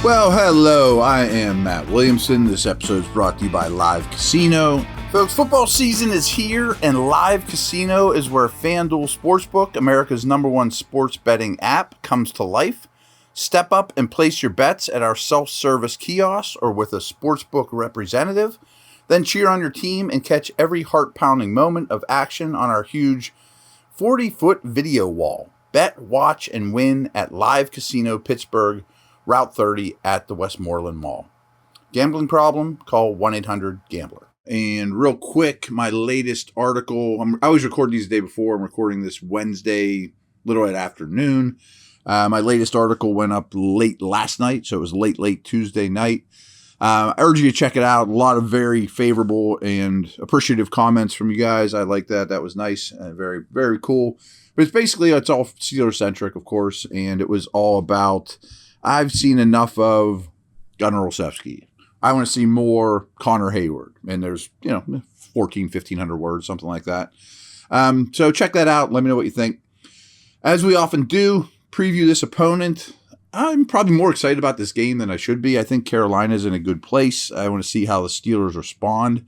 Well, hello, I am Matt Williamson. This episode is brought to you by Live Casino. Folks, football season is here, and Live Casino is where FanDuel Sportsbook, America's #1 sports betting app, comes to life. Step up and place your bets at our self-service kiosks or with a sportsbook representative. Then cheer on your team and catch every heart-pounding moment of action on our huge 40-foot video wall. Bet, watch, and win at Live Casino Pittsburgh, Route 30 at the Westmoreland Mall. Gambling problem? Call 1-800-GAMBLER. And real quick, my latest article, I always record these the day before. I'm recording this Wednesday, little at afternoon. My latest article went up late last night, so it was late Tuesday night. I urge you to check it out. A lot of very favorable and appreciative comments from you guys. I like that. That was nice. Very, very cool. But it's all Steelers-centric, of course, and it was all about, I've seen enough of Gunnar Olszewski. I want to see more Connor Hayward. And there's, 1,500 words, something like that. So check that out. Let me know what you think. As we often do, preview this opponent. I'm probably more excited about this game than I should be. I think Carolina's in a good place. I want to see how the Steelers respond.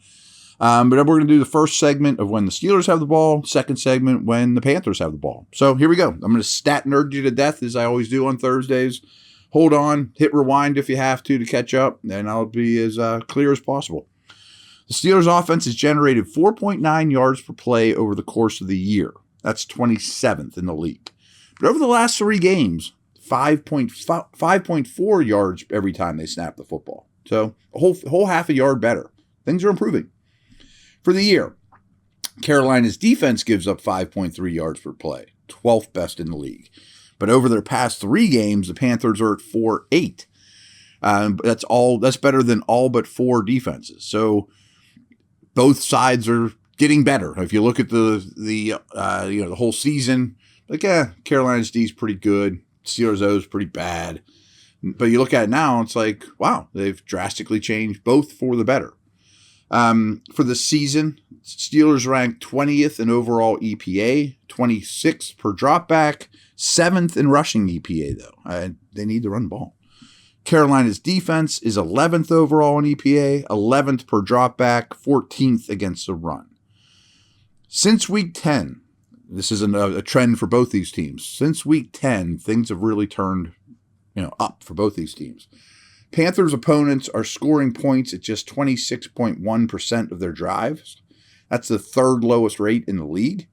But we're going to do the first segment of when the Steelers have the ball, second segment when the Panthers have the ball. So here we go. I'm going to stat nerd you to death as I always do on Thursdays. Hold on, hit rewind if you have to catch up, and I'll be as clear as possible. The Steelers' offense has generated 4.9 yards per play over the course of the year. That's 27th in the league. But over the last 3 games, 5.4 yards every time they snap the football. So a whole half a yard better. Things are improving. For the year, Carolina's defense gives up 5.3 yards per play, 12th best in the league. But over their past 3 games, the Panthers are at 4.8. That's better than all but 4 defenses. So both sides are getting better. If you look at the whole season, Carolina's D is pretty good. Steelers O is pretty bad. But you look at it now, it's like, wow, they've drastically changed both for the better. For the season, Steelers ranked 20th in overall EPA, 26th per dropback, 7th in rushing EPA, though. They need to run the ball. Carolina's defense is 11th overall in EPA, 11th per dropback, 14th against the run. Since week 10, this is a trend for both these teams. Since week 10, things have really turned up for both these teams. Panthers' opponents are scoring points at just 26.1% of their drives. That's the 3rd lowest rate in the league.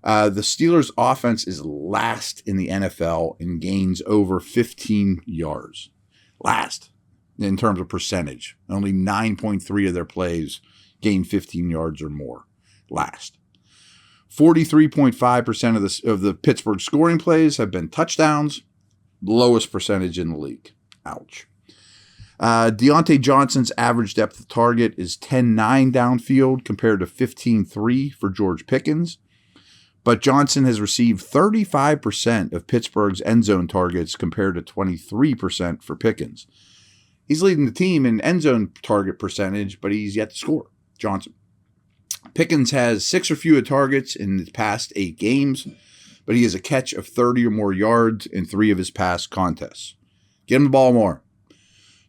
The Steelers' offense is last in the NFL in gains over 15 yards. Last in terms of percentage. Only 9.3 of their plays gain 15 yards or more. Last. 43.5% of the Pittsburgh scoring plays have been touchdowns. Lowest percentage in the league. Ouch. Deontay Johnson's average depth of target is 10.9 downfield compared to 15.3 for George Pickens. But Johnson has received 35% of Pittsburgh's end zone targets compared to 23% for Pickens. He's leading the team in end zone target percentage, but he's yet to score. Johnson. Pickens has 6 or fewer targets in the past 8 games, but he has a catch of 30 or more yards in 3 of his past contests. Get him the ball more.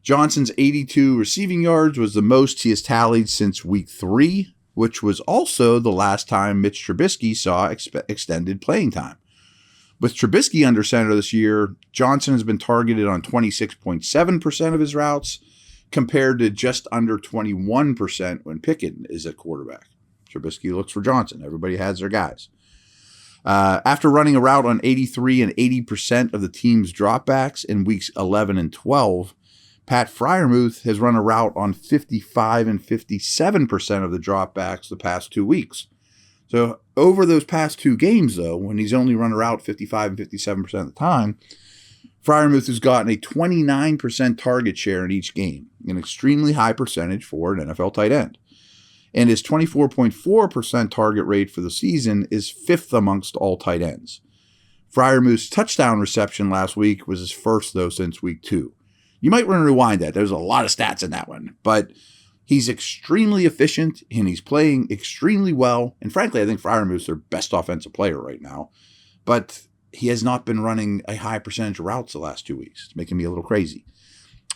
Johnson's 82 receiving yards was the most he has tallied since week 3, which was also the last time Mitch Trubisky saw extended playing time. With Trubisky under center this year, Johnson has been targeted on 26.7% of his routes compared to just under 21% when Pickett is at quarterback. Trubisky looks for Johnson. Everybody has their guys. After running a route on 83 and 80% of the team's dropbacks in weeks 11 and 12, Pat Freiermuth has run a route on 55 and 57% of the dropbacks the past 2 weeks. So over those past 2 games, though, when he's only run a route 55 and 57% of the time, Freiermuth has gotten a 29% target share in each game, an extremely high percentage for an NFL tight end. And his 24.4% target rate for the season is 5th amongst all tight ends. Freiermuth's touchdown reception last week was his first, though, since week 2. You might want to rewind that. There's a lot of stats in that one. But he's extremely efficient, and he's playing extremely well. And frankly, I think Freiermuth's their best offensive player right now. But he has not been running a high percentage of routes the last 2 weeks. It's making me a little crazy.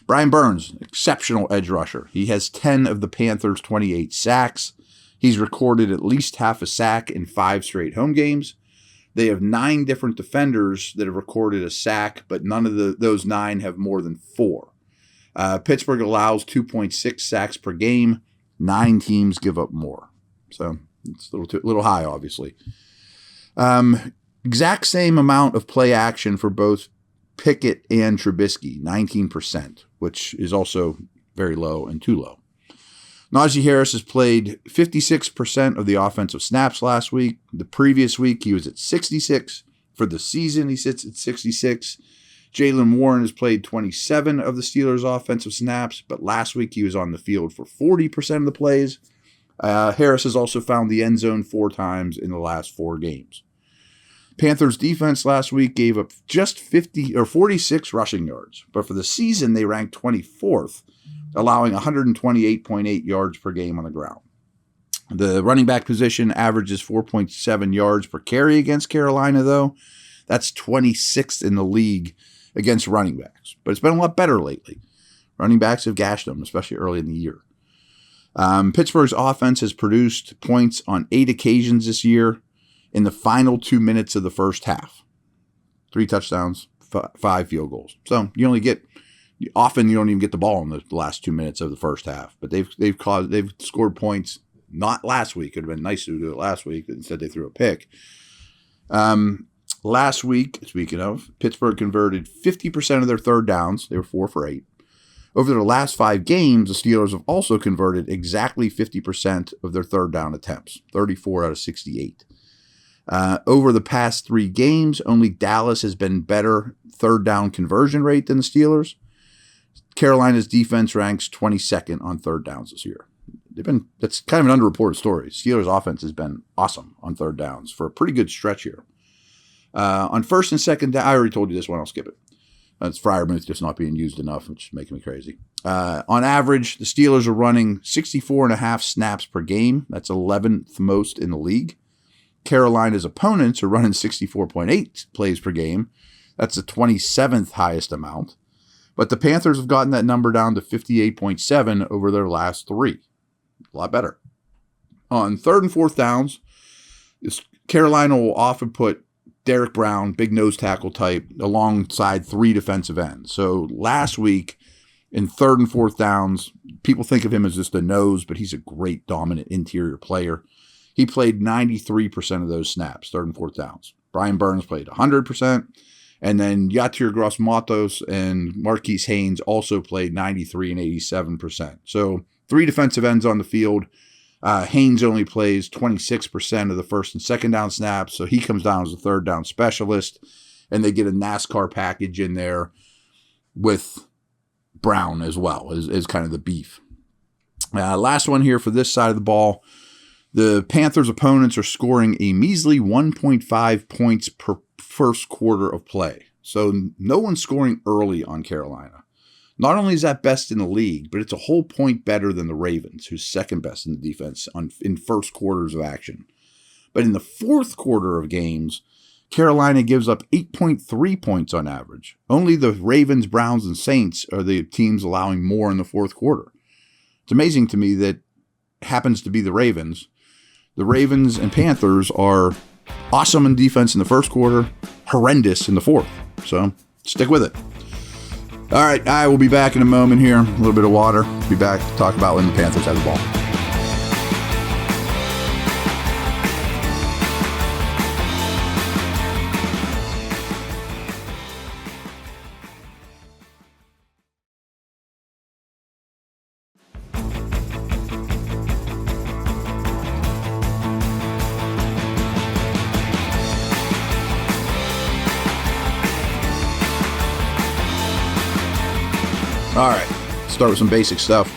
Brian Burns, exceptional edge rusher. He has 10 of the Panthers' 28 sacks. He's recorded at least half a sack in 5 straight home games. They have 9 different defenders that have recorded a sack, but none of those 9 have more than 4. Pittsburgh allows 2.6 sacks per game. 9 teams give up more. So it's a little high, obviously. Exact same amount of play action for both Pickett and Trubisky, 19%, which is also very low and too low. Najee Harris has played 56% of the offensive snaps last week. The previous week, he was at 66. For the season, he sits at 66. Jaylen Warren has played 27 of the Steelers' offensive snaps, but last week he was on the field for 40% of the plays. Harris has also found the end zone 4 times in the last 4 games. Panthers defense last week gave up just 46 rushing yards, but for the season they ranked 24th, allowing 128.8 yards per game on the ground. The running back position averages 4.7 yards per carry against Carolina, though. That's 26th in the league against running backs, but it's been a lot better lately. Running backs have gashed them, especially early in the year. Pittsburgh's offense has produced points on 8 occasions this year in the final 2 minutes of the first half. 3 touchdowns, 5 field goals. So you don't even get the ball in the last 2 minutes of the first half. But they've scored points. Not last week. It would have been nice to do it last week. Instead, they threw a pick. Last week, speaking of, Pittsburgh converted 50% of their third downs. They were 4 for 8. Over their last 5 games, the Steelers have also converted exactly 50% of their third down attempts, 34 out of 68. Over the past 3 games, only Dallas has been better third down conversion rate than the Steelers. Carolina's defense ranks 22nd on third downs this year. That's kind of an underreported story. Steelers' offense has been awesome on third downs for a pretty good stretch here. On first and second down, I already told you this one, I'll skip it. It's Freiermuth just not being used enough, which is making me crazy. On average, the Steelers are running 64.5 snaps per game. That's 11th most in the league. Carolina's opponents are running 64.8 plays per game. That's the 27th highest amount. But the Panthers have gotten that number down to 58.7 over their last 3. A lot better. On third and fourth downs, Carolina will often put Derek Brown, big nose tackle type, alongside 3 defensive ends. So last week, in third and fourth downs, people think of him as just a nose, but he's a great dominant interior player. He played 93% of those snaps, third and fourth downs. Brian Burns played 100%. And then Yatir Gross-Matos and Marquise Haynes also played 93 and 87%. So 3 defensive ends on the field. Haynes only plays 26% of the first and second down snaps, so he comes down as a third down specialist, and they get a NASCAR package in there with Brown as well, as kind of the beef. Last one here for this side of the ball. The Panthers' opponents are scoring a measly 1.5 points per first quarter of play. So no one's scoring early on Carolina. Not only is that best in the league, but it's a whole point better than the Ravens, who's second best in the defense in first quarters of action. But in the fourth quarter of games, Carolina gives up 8.3 points on average. Only the Ravens, Browns, and Saints are the teams allowing more in the fourth quarter. It's amazing to me that happens to be the Ravens. The Ravens and Panthers are awesome in defense in the first quarter, horrendous in the fourth. So stick with it. All right, I will be back in a moment here. A little bit of water. Be back to talk about when the Panthers have the ball. All right, start with some basic stuff.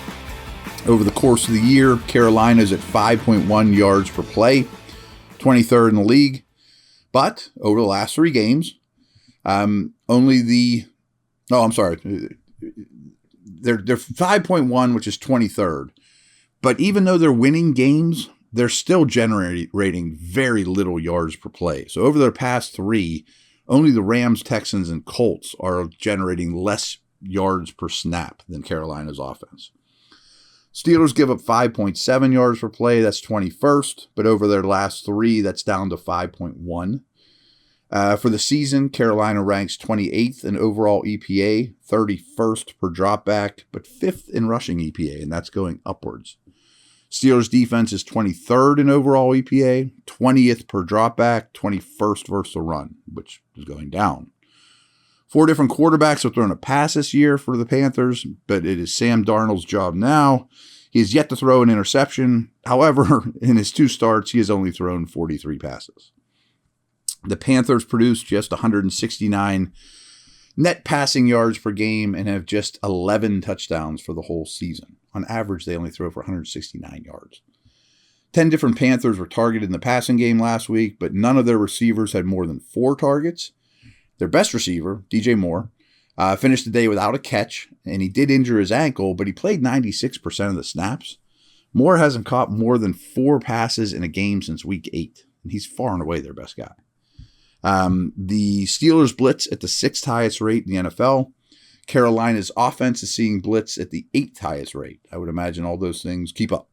Over the course of the year, Carolina is at 5.1 yards per play, 23rd in the league. But over the last 3 games, they're 5.1, which is 23rd. But even though they're winning games, they're still generating very little yards per play. So over their past 3, only the Rams, Texans, and Colts are generating less yards per snap than Carolina's offense. Steelers give up 5.7 yards per play. That's 21st. But over their last 3, that's down to 5.1. For the season, Carolina ranks 28th in overall EPA, 31st per dropback, but 5th in rushing EPA, and that's going upwards. Steelers defense is 23rd in overall EPA, 20th per dropback, 21st versus the run, which is going down. 4 different quarterbacks have thrown a pass this year for the Panthers, but it is Sam Darnold's job now. He has yet to throw an interception. However, in his 2 starts, he has only thrown 43 passes. The Panthers produced just 169 net passing yards per game and have just 11 touchdowns for the whole season. On average, they only throw for 169 yards. 10 different Panthers were targeted in the passing game last week, but none of their receivers had more than 4 targets. Their best receiver, DJ Moore, finished the day without a catch, and he did injure his ankle, but he played 96% of the snaps. Moore hasn't caught more than 4 passes in a game since week 8, and he's far and away their best guy. The Steelers blitz at the 6th highest rate in the NFL. Carolina's offense is seeing blitz at the 8th highest rate. I would imagine all those things keep up.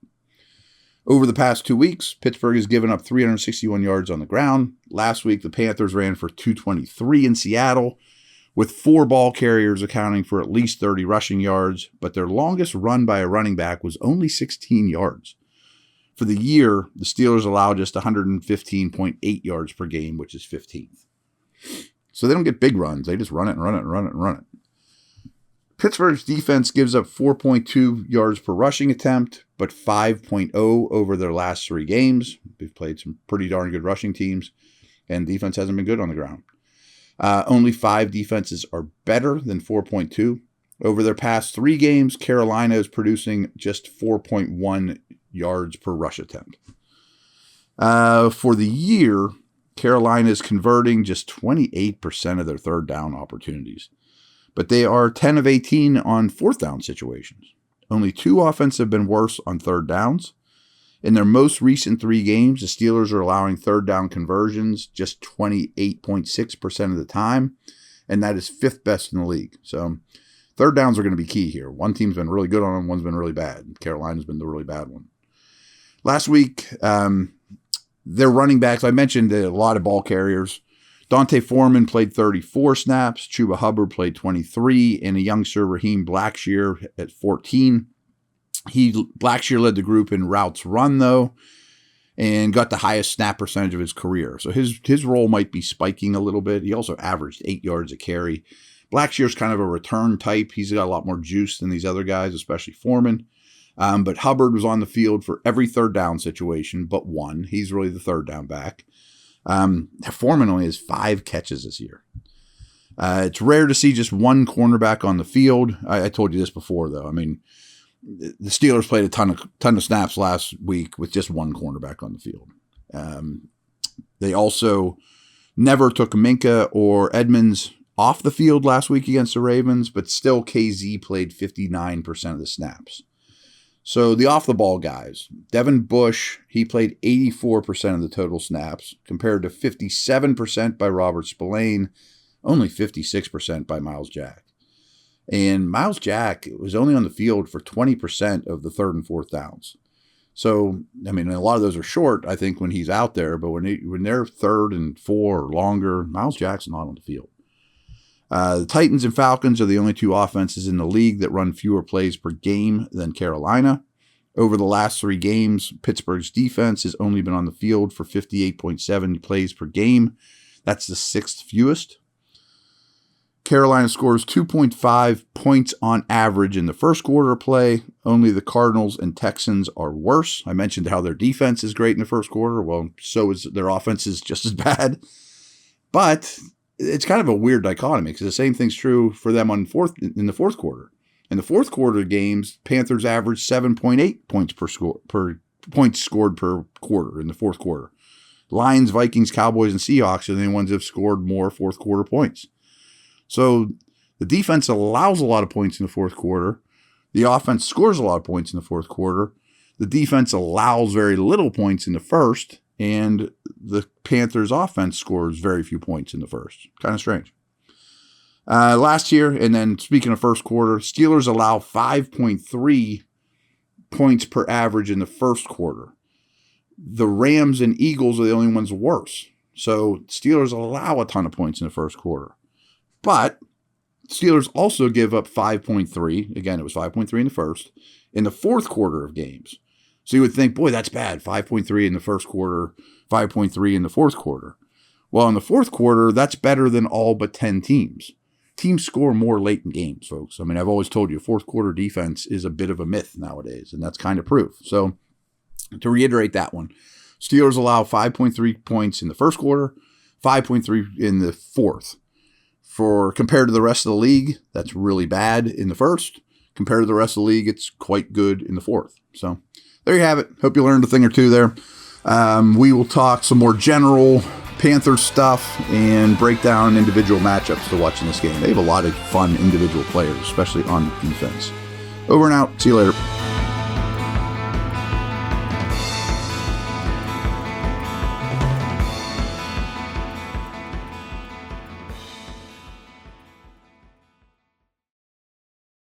Over the past 2 weeks, Pittsburgh has given up 361 yards on the ground. Last week, the Panthers ran for 223 in Seattle, with 4 ball carriers accounting for at least 30 rushing yards, but their longest run by a running back was only 16 yards. For the year, the Steelers allow just 115.8 yards per game, which is 15th. So they don't get big runs. They just run it and run it and run it and run it. Pittsburgh's defense gives up 4.2 yards per rushing attempt, but 5.0 over their last 3 games. They've played some pretty darn good rushing teams, and defense hasn't been good on the ground. Only 5 defenses are better than 4.2. Over their past 3 games, Carolina is producing just 4.1 yards per rush attempt. For the year, Carolina is converting just 28% of their third down opportunities. But they are 10 of 18 on 4th down situations. Only 2 offenses have been worse on 3rd downs. In their most recent 3 games, the Steelers are allowing 3rd down conversions just 28.6% of the time, and that is 5th best in the league. So 3rd downs are going to be key here. One team's been really good on them, one's been really bad. Carolina's been the really bad one. Last week, their running backs, I mentioned a lot of ball carriers. Dante Foreman played 34 snaps, Chuba Hubbard played 23, and a youngster, Raheem Blackshear, at 14. Blackshear led the group in routes run, though, and got the highest snap percentage of his career. So his role might be spiking a little bit. He also averaged 8 yards a carry. Blackshear's kind of a return type. He's got a lot more juice than these other guys, especially Foreman. But Hubbard was on the field for every 3rd down situation but 1. He's really the 3rd down back. Foreman only has 5 catches this year. It's rare to see just 1 cornerback on the field. I told you this before, though. I mean, the Steelers played a ton of snaps last week with just 1 cornerback on the field. They also never took Minka or Edmonds off the field last week against the Ravens, but still KZ played 59% of the snaps. So the off-the-ball guys, Devin Bush, he played 84% of the total snaps, compared to 57% by Robert Spillane, only 56% by Miles Jack. And Miles Jack was only on the field for 20% of the 3rd and 4th downs. So, I mean, a lot of those are short, I think, when he's out there, but when they're 3rd and 4 or longer, Miles Jack's not on the field. The Titans and Falcons are the only 2 offenses in the league that run fewer plays per game than Carolina. Over the last 3 games, Pittsburgh's defense has only been on the field for 58.7 plays per game. That's the 6th fewest. Carolina scores 2.5 points on average in the first quarter of play. Only the Cardinals and Texans are worse. I mentioned how their defense is great in the first quarter. Well, so is their offense is just as bad. But it's kind of a weird dichotomy because the same thing's true for them in the 4th quarter. In the 4th quarter games, Panthers averaged 7.8 points per points scored per quarter in the 4th quarter. Lions, Vikings, Cowboys, and Seahawks are the only ones that have scored more 4th quarter points. So the defense allows a lot of points in the 4th quarter. The offense scores a lot of points in the 4th quarter. The defense allows very little points in the first, and the Panthers offense scores very few points in the first. Kind of strange. Last year, and then speaking of first quarter, Steelers allow 5.3 points per average in the first quarter. The Rams and Eagles are the only ones worse. So Steelers allow a ton of points in the first quarter. But Steelers also give up 5.3. Again, it was 5.3 in the first. In the fourth quarter of games. So you would think, boy, that's bad. 5.3 in the first quarter, 5.3 in the fourth quarter. Well, in the fourth quarter, that's better than all but 10 teams. Teams score more late in games, folks. I mean, I've always told you, fourth quarter defense is a bit of a myth nowadays, and that's kind of proof. So to reiterate that one, Steelers allow 5.3 points in the first quarter, 5.3 in the fourth. For compared to the rest of the league, that's really bad in the first. Compared to the rest of the league, it's quite good in the fourth. So there you have it. Hope you learned a thing or two there. We will talk some more general Panthers stuff and break down individual matchups to watch in this game. They have a lot of fun individual players, especially on defense. Over and out. See you later.